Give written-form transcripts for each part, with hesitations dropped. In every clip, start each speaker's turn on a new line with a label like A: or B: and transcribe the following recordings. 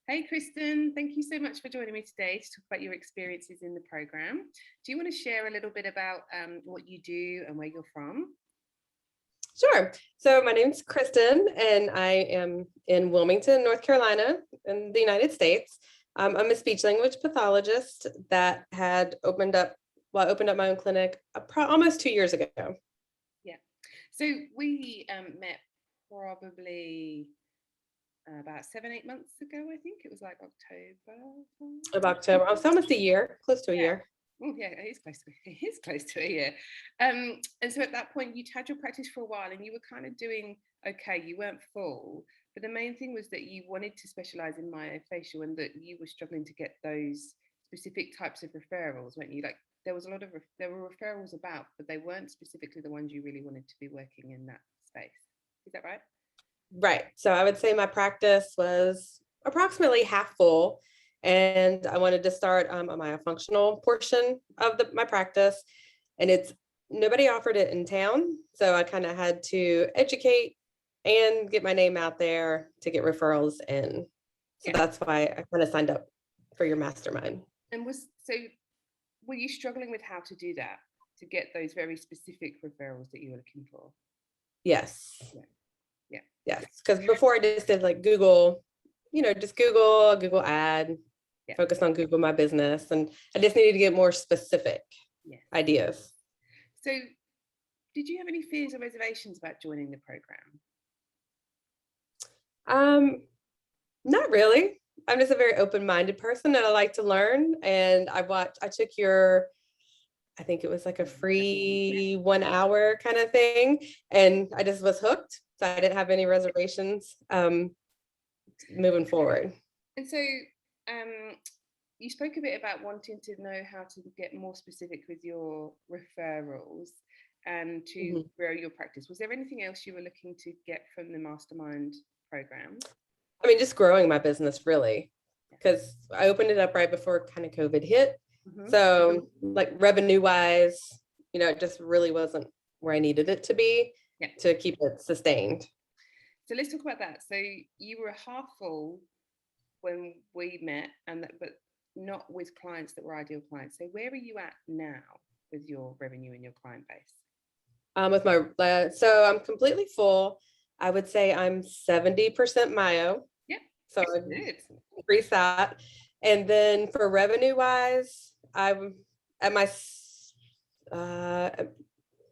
A: Hey, Kristen, thank you so much for joining me today to talk about your experiences in the program. Do you want to share a little bit about what you do and where you're from?
B: Sure. So my name's Kristen, and I am in Wilmington, North Carolina, in the United States. I'm a speech language pathologist that had I opened up my own clinic almost 2 years ago.
A: Yeah. So we met probably about 7, 8 months ago, I think. It was like October.
B: Of October. It's almost a year, close to a
A: Yeah.
B: year.
A: Oh, yeah, it is close to a year. And so at that point, you'd had your practice for a while and you were kind of doing okay, you weren't full. But the main thing was that you wanted to specialize in myofascial and that you were struggling to get those specific types of referrals, weren't you? Like there was a lot of, there were referrals about, but they weren't specifically the ones you really wanted to be working in that space. Is that right?
B: Right. So I would say my practice was approximately half full, and I wanted to start a myofunctional portion of my practice, and it's nobody offered it in town, so I kind of had to educate and get my name out there to get referrals in. So
A: Yeah.
B: that's why I kind of signed up for your mastermind.
A: And were you struggling with how to do that, to get those very specific referrals that you were looking for?
B: Yes.
A: Yeah. Yeah.
B: Yes. Because before I just did like Google, just Google ad,
A: Yeah.
B: focus on Google My Business. And I just needed to get more specific
A: Yeah.
B: ideas.
A: So, did you have any fears or reservations about joining the program?
B: Not really. I'm just a very open-minded person and I like to learn. And I took I think it was like a free 1 hour kind of thing. And I just was hooked. So I didn't have any reservations moving forward.
A: And so, you spoke a bit about wanting to know how to get more specific with your referrals and to grow your practice. Was there anything else you were looking to get from the mastermind program?
B: I mean, just growing my business really, because I opened it up right before kind of COVID hit. So like revenue wise, it just really wasn't where I needed it to be to keep it sustained.
A: So let's talk about that. So you were half full when we met, but not with clients that were ideal clients. So where are you at now with your revenue and your client base?
B: So I'm completely full. I would say I'm 70% Mayo.
A: Yeah.
B: So I increase that. And then for revenue wise, I'm at my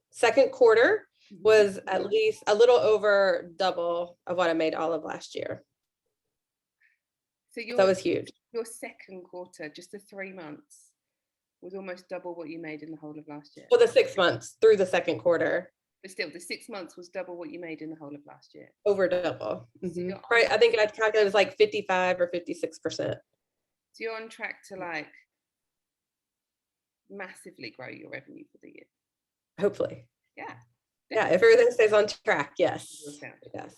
B: second quarter was at least a little over double of what I made all of last year. So that was huge.
A: Your second quarter, just the 3 months, was almost double what you made in the whole of last year.
B: Well, the 6 months through the second quarter.
A: But still, the 6 months was double what you made in the whole of last year.
B: Over double. Right. I think I calculated it was like 55 or 56%. So
A: you're on track to like massively grow your revenue for the year.
B: Hopefully.
A: Yeah.
B: Yeah. If everything stays on track, yes.
A: Yes.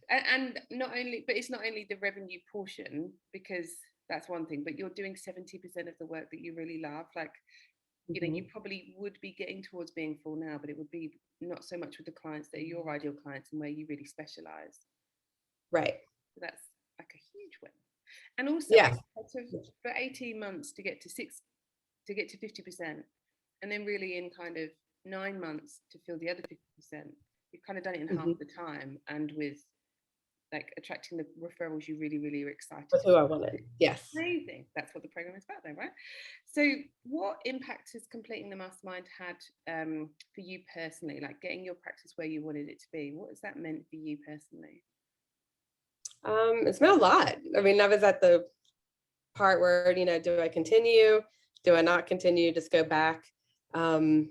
A: And not only, but it's not only the revenue portion, because that's one thing, but you're doing 70% of the work that you really love. Like, you probably would be getting towards being full now, but it would be not so much with the clients that are your ideal clients and where you really specialize.
B: Right.
A: So that's like a huge win. And also, for 18 months to get to 50%, and then really in kind of 9 months to fill the other 50%, you've kind of done it in half the time, and with like attracting the referrals you really, really are excited.
B: That's who I wanted. Yes.
A: Amazing. That's what the program is about, though, right? So, what impact has completing the mastermind had for you personally? Like getting your practice where you wanted it to be. What has that meant for you personally?
B: It's meant a lot. I mean, I was at the part where, do I continue? Do I not continue? Just go back? I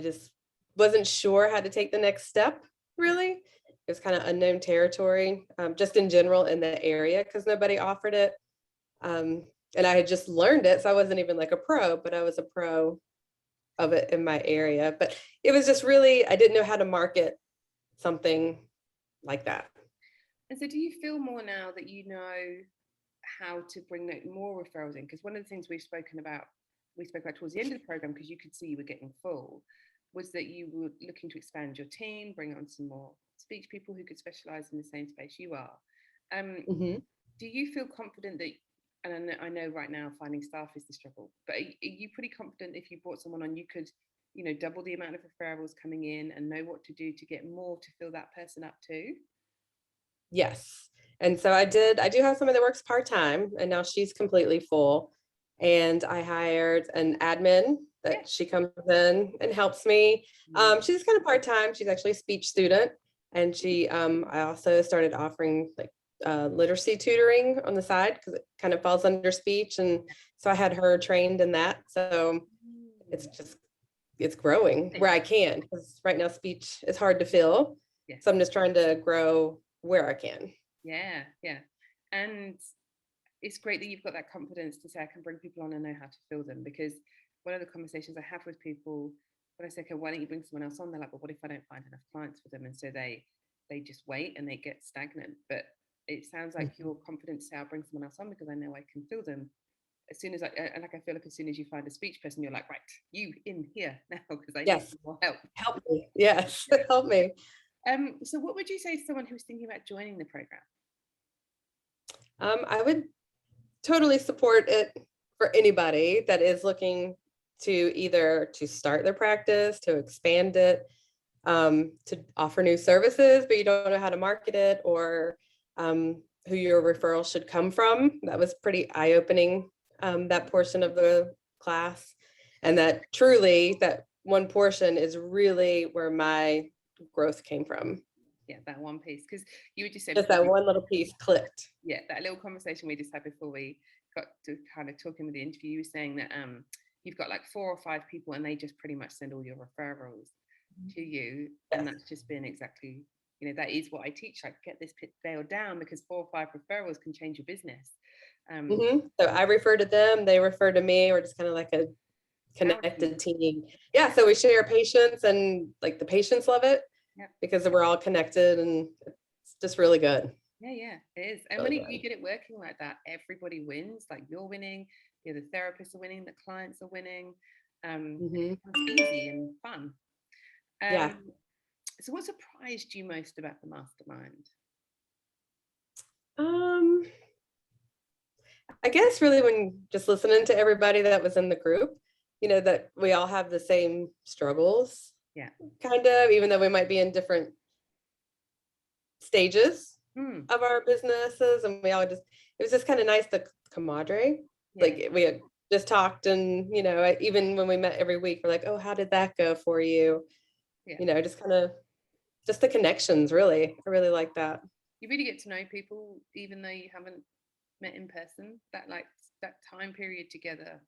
B: just wasn't sure how to take the next step, really. It was kind of unknown territory, just in general in the area, because nobody offered it. And I had just learned it. So I wasn't even like a pro, but I was a pro of it in my area. But it was just really, I didn't know how to market something like that.
A: And so do you feel more now that you know how to bring more referrals in? Because one of the things we spoke about towards the end of the program, because you could see you were getting full, was that you were looking to expand your team, bring on some more speech people who could specialize in the same space you are.
B: Mhm.
A: Do you feel confident that, and I know right now finding staff is the struggle, but are you pretty confident if you brought someone on, you could, double the amount of referrals coming in and know what to do to get more to fill that person up too?
B: Yes. And so I do have somebody that works part-time and now she's completely full. And I hired an admin
A: Yeah.
B: that she comes in and helps me.
A: Mm.
B: She's kind of part-time. She's actually a speech student. And I also started offering like literacy tutoring on the side because it kind of falls under speech. And so I had her trained in that. So it's just, it's growing where I can, because right now speech is hard to fill.
A: Yes.
B: So I'm just trying to grow where I can.
A: Yeah, yeah. And it's great that you've got that confidence to say, I can bring people on and know how to fill them. Because one of the conversations I have with people, when I say, okay, why don't you bring someone else on? They're like, well, what if I don't find enough clients for them? And so they just wait and they get stagnant. But it sounds like you're confident to say, I'll bring someone else on because I know I can fill them. As soon as I feel like as soon as you find a speech person, you're like, right, you in here now because I need
B: Yes.
A: more help.
B: Help me. Yes. Help me.
A: So what would you say to someone who's thinking about joining the program?
B: I would totally support it for anybody that is looking to either to start their practice, to expand it, to offer new services, but you don't know how to market it, or who your referral should come from. That was pretty eye-opening, that portion of the class. And that truly, that one portion is really where my growth came from.
A: Yeah, that one piece. Because you were just saying,
B: Just that one little piece clicked.
A: yeah, that little conversation we just had before we got to kind of talking with the interview, you were saying that you've got like 4 or 5 people and they just pretty much send all your referrals to you.
B: Yes.
A: And that's just been exactly, that is what I teach, like get this pit nailed down, because 4 or 5 referrals can change your business.
B: So I refer to them, they refer to me, or just kind of like a connected team. Yeah, so we share patients, and like the patients love it.
A: Yeah.
B: Because we're all connected, and it's just really good.
A: Yeah, it is. And
B: really
A: when you get it working like that, everybody wins. Like you're winning, the therapists are winning, the clients are winning. It's easy and fun.
B: Yeah.
A: So what surprised you most about the mastermind?
B: I guess really when just listening to everybody that was in the group, that we all have the same struggles.
A: Yeah.
B: Kind of, even though we might be in different stages of our businesses, and it was just kind of nice, the camaraderie. Yeah. Like we had just talked, and even when we met every week, we're like, oh, how did that go for you? Yeah. Just kind of just the connections, really. I really like that.
A: You really get to know people even though you haven't met in person. That time period together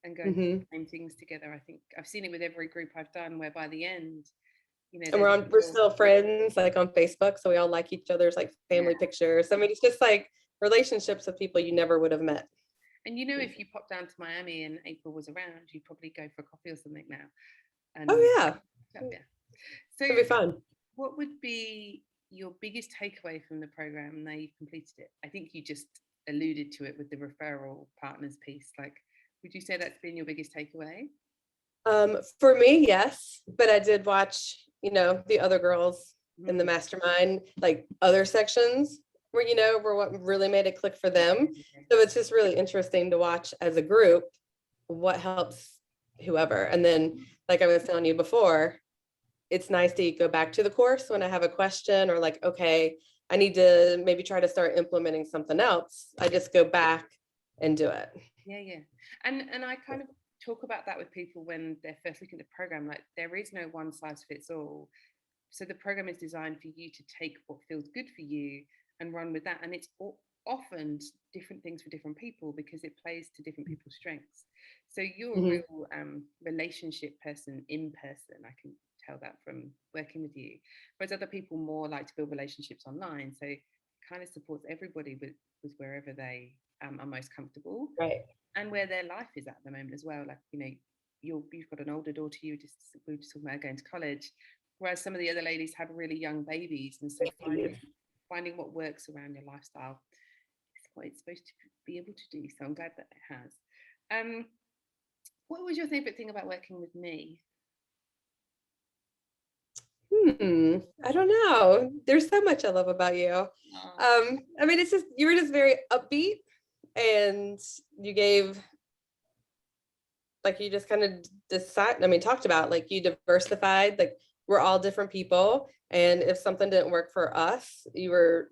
A: and going through the same things together. I think I've seen it with every group I've done, where by the end,
B: and we're still friends, like on Facebook, so we all like each other's like family pictures. I mean, it's just like relationships with people you never would have met.
A: And if you pop down to Miami and April was around, you'd probably go for a coffee or something now. And
B: yeah.
A: So
B: it'd be fun.
A: What would be your biggest takeaway from the program now you've completed it? I think you just alluded to it with the referral partners piece. Like, would you say that's been your biggest takeaway?
B: For me, yes, but I did watch, the other girls in the mastermind, like other sections where, were what really made it click for them. So it's just really interesting to watch as a group what helps whoever. And then, like I was telling you before, it's nice to go back to the course when I have a question, or like, okay, I need to maybe try to start implementing something else. I just go back and do it.
A: Yeah. And I kind of talk about that with people when they're first looking at the program. Like, there is no one size fits all. So the program is designed for you to take what feels good for you and run with that. And it's often different things for different people because it plays to different people's strengths. So you're a real relationship person in person. I can tell that from working with you. Whereas other people more like to build relationships online. So it kind of supports everybody with wherever they are most comfortable.
B: Right.
A: And where their life is at the moment as well. Like, you've got an older daughter, we were just talking about going to college, whereas some of the other ladies have really young babies. And so finding what works around your lifestyle is what it's supposed to be able to do. So I'm glad that it has. What was your favorite thing about working with me?
B: I don't know. There's so much I love about you.
A: Oh,
B: I mean, it's just, you were just very upbeat, and you gave, like, you just kind of talked about, like, you diversified, like, we're all different people. And if something didn't work for us, you were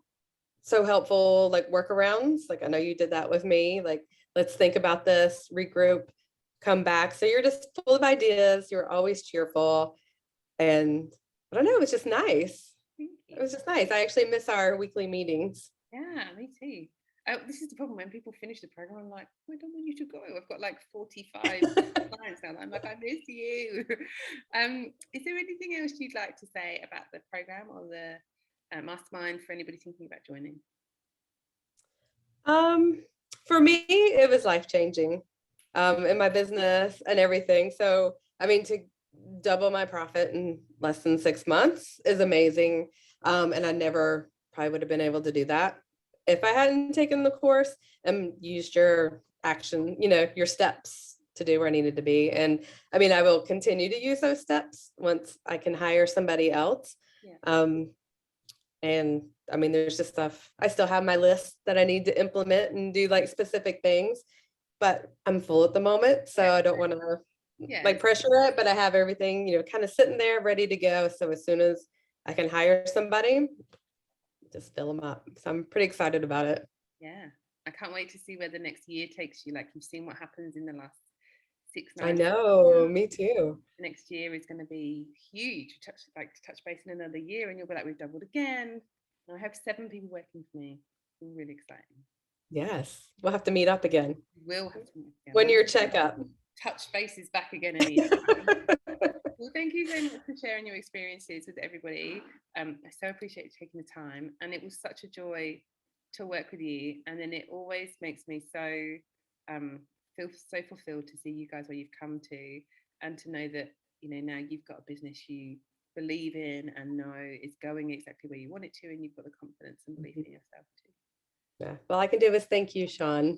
B: so helpful, like workarounds. Like, I know you did that with me. Like, let's think about this, regroup, come back. So you're just full of ideas. You're always cheerful. And I don't know, it was just nice.
A: thank
B: It
A: you.
B: was just nice. I actually miss our weekly meetings.
A: Yeah, me too. This is the problem when people finish the program. I'm like, "Oh, I don't want you to go. I've got like 45 clients now. I'm like, I miss you. Is there anything else you'd like to say about the program or the mastermind for anybody thinking about joining?
B: Um, for me, it was life changing, in my business and everything. So, I mean, to double my profit in less than 6 months is amazing. And I never probably would have been able to do that if I hadn't taken the course and used your action, your steps to do where I needed to be. And I mean, I will continue to use those steps once I can hire somebody else.
A: Yeah.
B: And I mean, there's just stuff, I still have my list that I need to implement and do, like, specific things, but I'm full at the moment. So I don't want to,
A: Yeah.
B: like, pressure it, but I have everything, kind of sitting there ready to go. So as soon as I can hire somebody, just fill them up. So I'm pretty excited about it.
A: Yeah. I can't wait to see where the next year takes you. Like, you've seen what happens in the last 6,
B: I
A: 9
B: know,
A: months.
B: me too.
A: Next year is going to be huge. Touch base in another year, and you'll be like, we've doubled again. And I have 7 people working for me. It's really exciting.
B: Yes, we'll have to meet up again.
A: We'll have to meet again.
B: When your checkup.
A: Touch bases back again any time. Well, thank you so much for sharing your experiences with everybody. I so appreciate you taking the time, and it was such a joy to work with you. And then it always makes me so feel so fulfilled to see you guys where you've come to, and to know that now you've got a business you believe in and know is going exactly where you want it to, and you've got the confidence and belief in yourself too.
B: Yeah. Well, I can do is thank you, Sean.